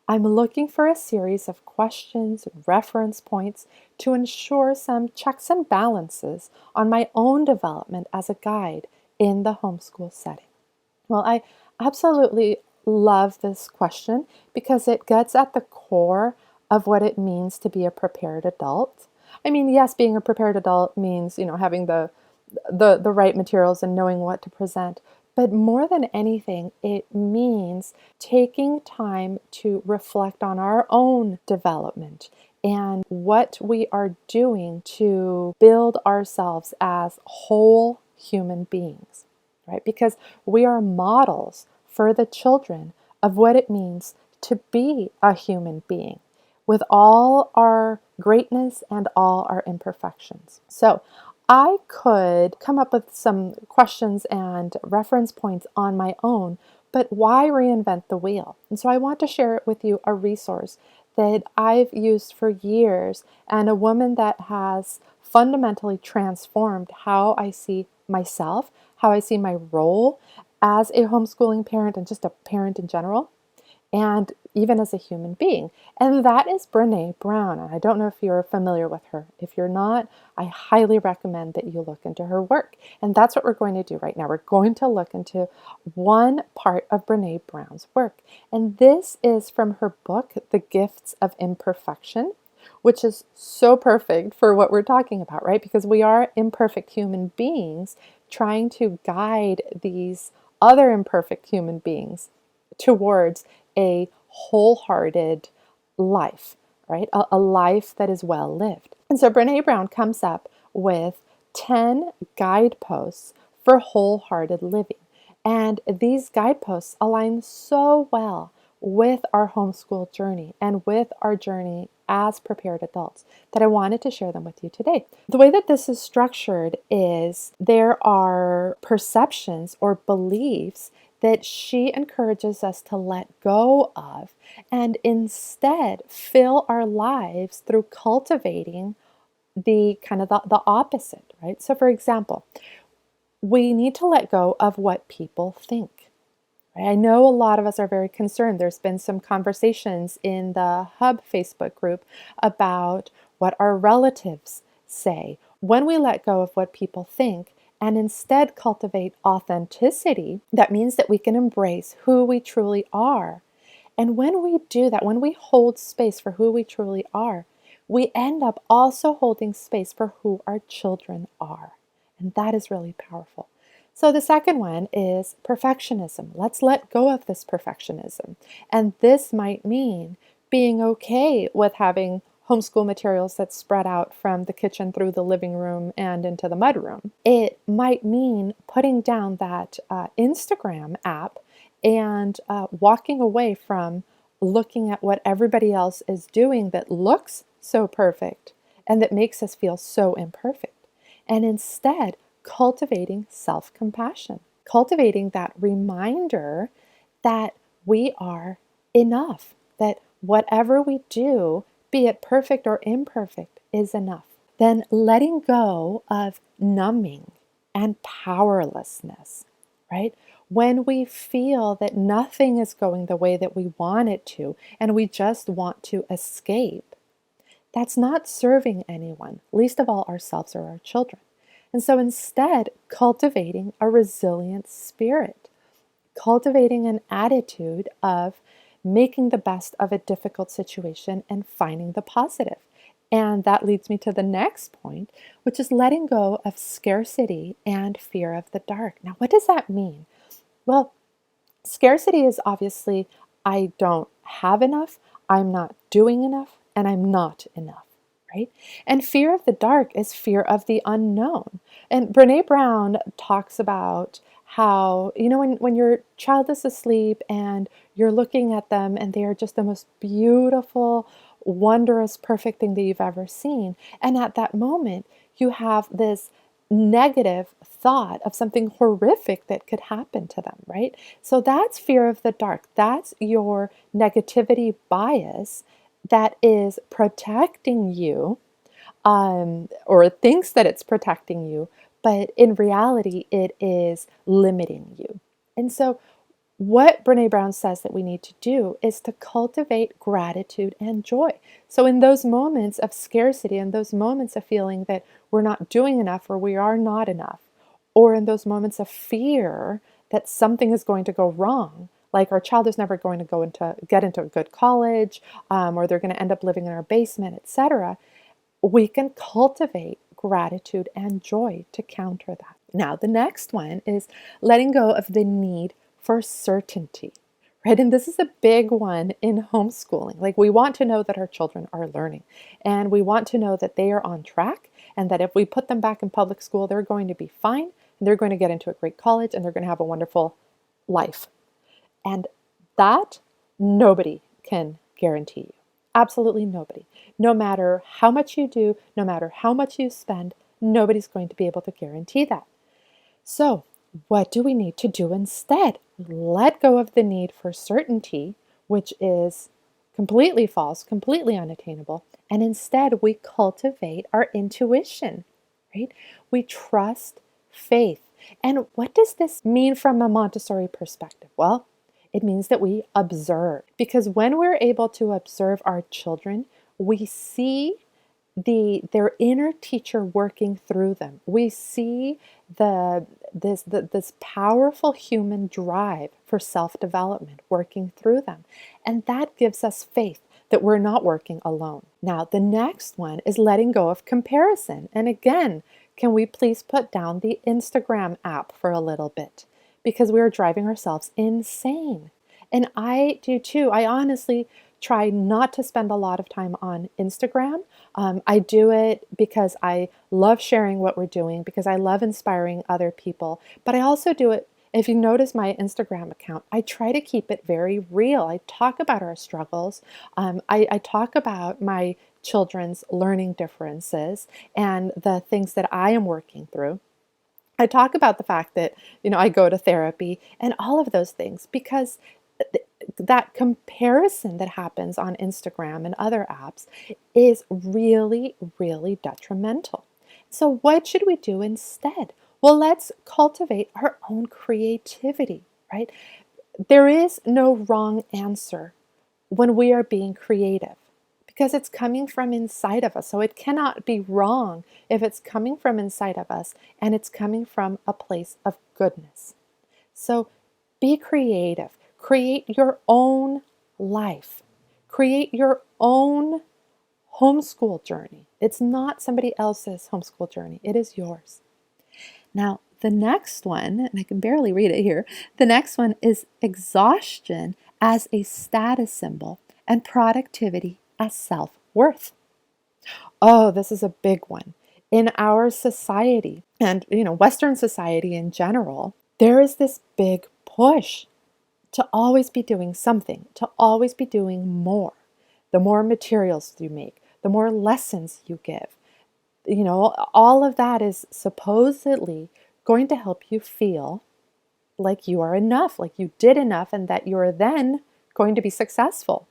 I'm looking for a series of questions and reference points to ensure some checks and balances on my own development as a guide in the homeschool setting. Well, I absolutely love this question because it gets at the core of what it means to be a prepared adult. I mean, yes, being a prepared adult means, having the right materials and knowing what to present. But more than anything, it means taking time to reflect on our own development and what we are doing to build ourselves as whole human beings, right? Because we are models for the children of what it means to be a human being with all our greatness and all our imperfections. So I could come up with some questions and reference points on my own, but why reinvent the wheel? And so I want to share with you a resource that I've used for years and a woman that has fundamentally transformed how I see myself, how I see my role as a homeschooling parent and just a parent in general, and even as a human being. And that is Brene Brown. And I don't know if you're familiar with her. If you're not, I highly recommend that you look into her work. And that's what we're going to do right now. We're going to look into one part of Brene Brown's work. And this is from her book, The Gifts of Imperfection, which is so perfect for what we're talking about, right? Because we are imperfect human beings trying to guide these other imperfect human beings towards a wholehearted life, right? A life that is well lived. And so Brene Brown comes up with 10 guideposts for wholehearted living. And these guideposts align so well with our homeschool journey and with our journey as prepared adults that I wanted to share them with you today. The way that this is structured is there are perceptions or beliefs that she encourages us to let go of and instead fill our lives through cultivating the kind of the opposite, right? So for example, we need to let go of what people think. Right? I know a lot of us are very concerned. There's been some conversations in the Hub Facebook group about what our relatives say. When we let go of what people think and instead cultivate authenticity, that means that we can embrace who we truly are. And when we do that, when we hold space for who we truly are, we end up also holding space for who our children are. And that is really powerful. So the second one is perfectionism. Let's let go of this perfectionism. And this might mean being okay with having homeschool materials that spread out from the kitchen through the living room and into the mudroom. It might mean putting down that Instagram app and walking away from looking at what everybody else is doing that looks so perfect and that makes us feel so imperfect. And instead, cultivating self-compassion, cultivating that reminder that we are enough, that whatever we do, be it perfect or imperfect, is enough. Then letting go of numbing and powerlessness, right? When we feel that nothing is going the way that we want it to, and we just want to escape, that's not serving anyone, least of all ourselves or our children. And so instead, cultivating a resilient spirit, cultivating an attitude of making the best of a difficult situation and finding the positive. And that leads me to the next point, which is letting go of scarcity and fear of the dark. Now, what does that mean? Well, scarcity is obviously, I don't have enough, I'm not doing enough, and I'm not enough. Right? And fear of the dark is fear of the unknown. And Brene Brown talks about how, when your child is asleep and you're looking at them and they are just the most beautiful, wondrous, perfect thing that you've ever seen. And at that moment, you have this negative thought of something horrific that could happen to them, right? So that's fear of the dark. That's your negativity bias that is protecting you, or thinks that it's protecting you, but in reality, it is limiting you. And so what Brene Brown says that we need to do is to cultivate gratitude and joy. So in those moments of scarcity, in those moments of feeling that we're not doing enough or we are not enough, or in those moments of fear that something is going to go wrong, like our child is never going to get into a good college, or they're going to end up living in our basement, etc., we can cultivate gratitude and joy to counter that. Now, the next one is letting go of the need for certainty, right? And this is a big one in homeschooling. Like, we want to know that our children are learning, and we want to know that they are on track, and that if we put them back in public school, they're going to be fine, and they're going to get into a great college, and they're going to have a wonderful life. And that nobody can guarantee you. Absolutely nobody. No matter how much you do, no matter how much you spend, nobody's going to be able to guarantee that. So, what do we need to do instead? Let go of the need for certainty, which is completely false, completely unattainable, and instead we cultivate our intuition, right? We trust faith. And what does this mean from a Montessori perspective? Well, it means that we observe, because when we're able to observe our children, we see their inner teacher working through them. We see this powerful human drive for self-development working through them. And that gives us faith that we're not working alone. Now, the next one is letting go of comparison. And again, can we please put down the Instagram app for a little bit? Because we are driving ourselves insane. And I do too. I honestly try not to spend a lot of time on Instagram. I do it because I love sharing what we're doing, because I love inspiring other people. But I also do it, if you notice my Instagram account, I try to keep it very real. I talk about our struggles. I talk about my children's learning differences and the things that I am working through. I talk about the fact that, I go to therapy and all of those things, because that comparison that happens on Instagram and other apps is really, really detrimental. So what should we do instead? Well, let's cultivate our own creativity, right? There is no wrong answer when we are being creative, because it's coming from inside of us. So it cannot be wrong if it's coming from inside of us and it's coming from a place of goodness. So be creative. Create your own life. Create your own homeschool journey. It's not somebody else's homeschool journey. It is yours. Now, the next one, and I can barely read it here, the next one is exhaustion as a status symbol and productivity as self-worth. Oh, this is a big one. In our society, and Western society in general, there is this big push to always be doing something, to always be doing more. The more materials you make, the more lessons you give, all of that is supposedly going to help you feel like you are enough, like you did enough, and that you're then going to be successful.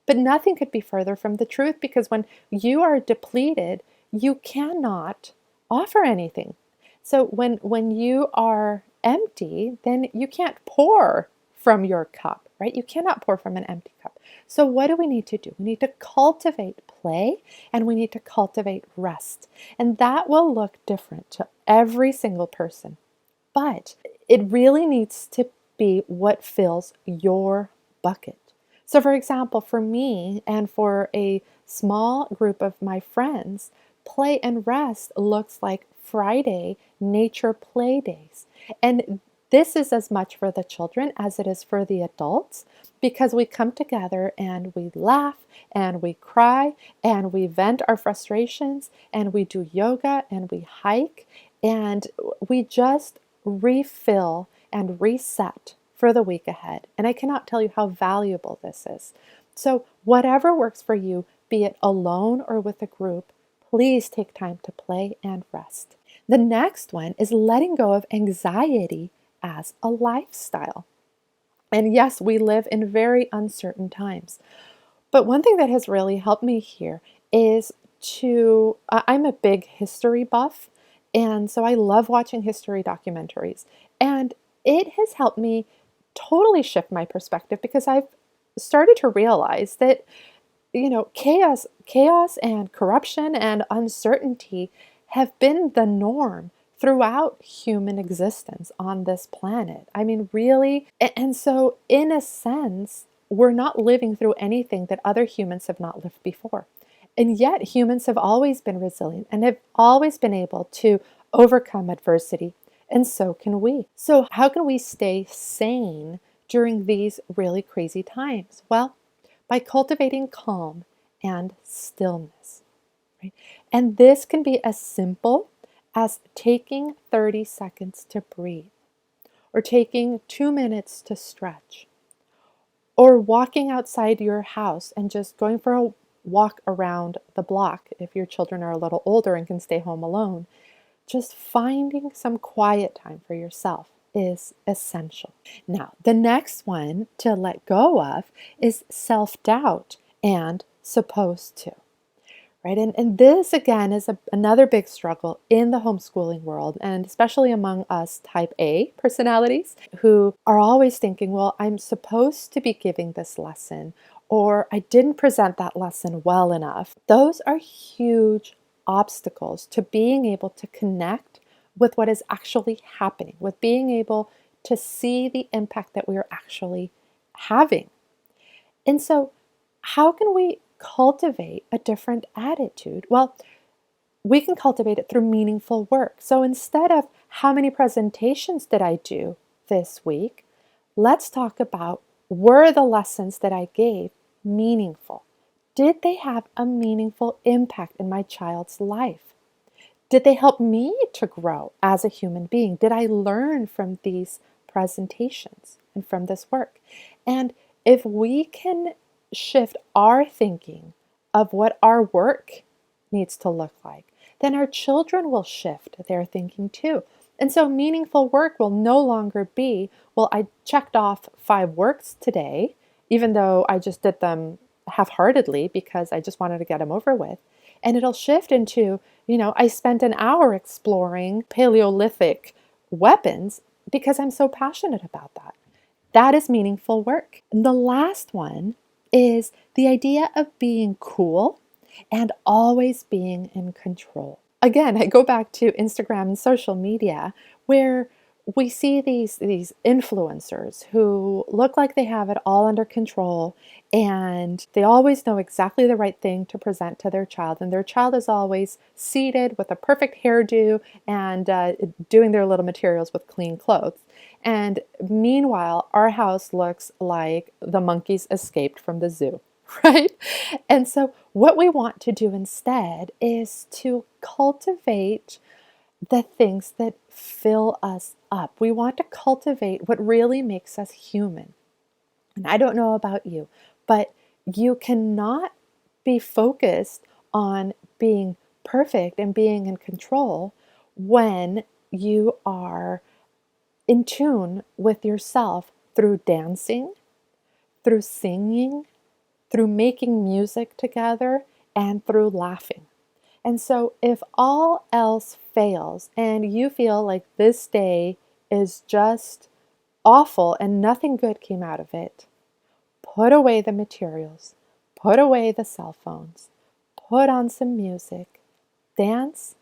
But nothing could be further from the truth, because when you are depleted, you cannot offer anything. So when you are empty, then you can't pour from your cup, right? You cannot pour from an empty cup. So what do we need to do? We need to cultivate play, and we need to cultivate rest. And that will look different to every single person. But it really needs to be what fills your bucket. So for example, for me and for a small group of my friends, play and rest looks like Friday nature play days. And this is as much for the children as it is for the adults, because we come together and we laugh and we cry and we vent our frustrations and we do yoga and we hike and we just refill and reset for the week ahead. And I cannot tell you how valuable this is. So whatever works for you, be it alone or with a group, please take time to play and rest. The next one is letting go of anxiety as a lifestyle. And yes, we live in very uncertain times. But one thing that has really helped me here is I'm a big history buff, and so I love watching history documentaries. And it has helped me totally shift my perspective because I've started to realize that, chaos and corruption and uncertainty have been the norm throughout human existence on this planet. I mean, really. And so, in a sense, we're not living through anything that other humans have not lived before. And yet, humans have always been resilient and have always been able to overcome adversity. And so can we. So, how can we stay sane during these really crazy times? Well, by cultivating calm and stillness. Right? And this can be as simple as taking 30 seconds to breathe, or taking 2 minutes to stretch, or walking outside your house and just going for a walk around the block if your children are a little older and can stay home alone. Just finding some quiet time for yourself is essential. Now, the next one to let go of is self-doubt and supposed to. Right? And this, again, is another big struggle in the homeschooling world, and especially among us type A personalities who are always thinking, well, I'm supposed to be giving this lesson, or I didn't present that lesson well enough. Those are huge obstacles to being able to connect with what is actually happening, with being able to see the impact that we are actually having. And so, how can we cultivate a different attitude? Well, we can cultivate it through meaningful work. So instead of how many presentations did I do this week, let's talk about, were the lessons that I gave meaningful? Did they have a meaningful impact in my child's life? Did they help me to grow as a human being? Did I learn from these presentations and from this work? And if we can shift our thinking of what our work needs to look like, then our children will shift their thinking too. And so meaningful work will no longer be, well, I checked off 5 works today, even though I just did them half-heartedly because I just wanted to get them over with. And it'll shift into, I spent an hour exploring Paleolithic weapons because I'm so passionate about that. That is meaningful work. And the last one is the idea of being cool and always being in control. Again, I go back to Instagram and social media where we see these influencers who look like they have it all under control, and they always know exactly the right thing to present to their child. And their child is always seated with a perfect hairdo and doing their little materials with clean clothes. And meanwhile, our house looks like the monkeys escaped from the zoo, right? And so what we want to do instead is to cultivate the things that fill us up. We want to cultivate what really makes us human. And I don't know about you, but you cannot be focused on being perfect and being in control when you are in tune with yourself through dancing, through singing, through making music together, and through laughing. And so if all else fails and you feel like this day is just awful and nothing good came out of it, put away the materials, put away the cell phones, put on some music, dance,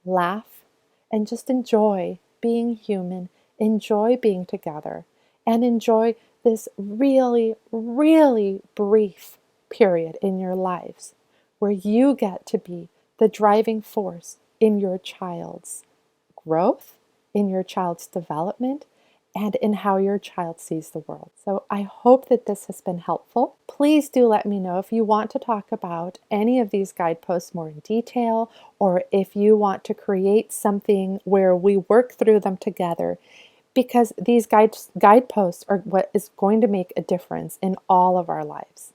laugh, and just enjoy being human, enjoy being together, and enjoy this really, really brief period in your lives where you get to be the driving force in your child's growth, in your child's development, and in how your child sees the world. So I hope that this has been helpful. Please do let me know if you want to talk about any of these guideposts more in detail, or if you want to create something where we work through them together, because these guideposts are what is going to make a difference in all of our lives.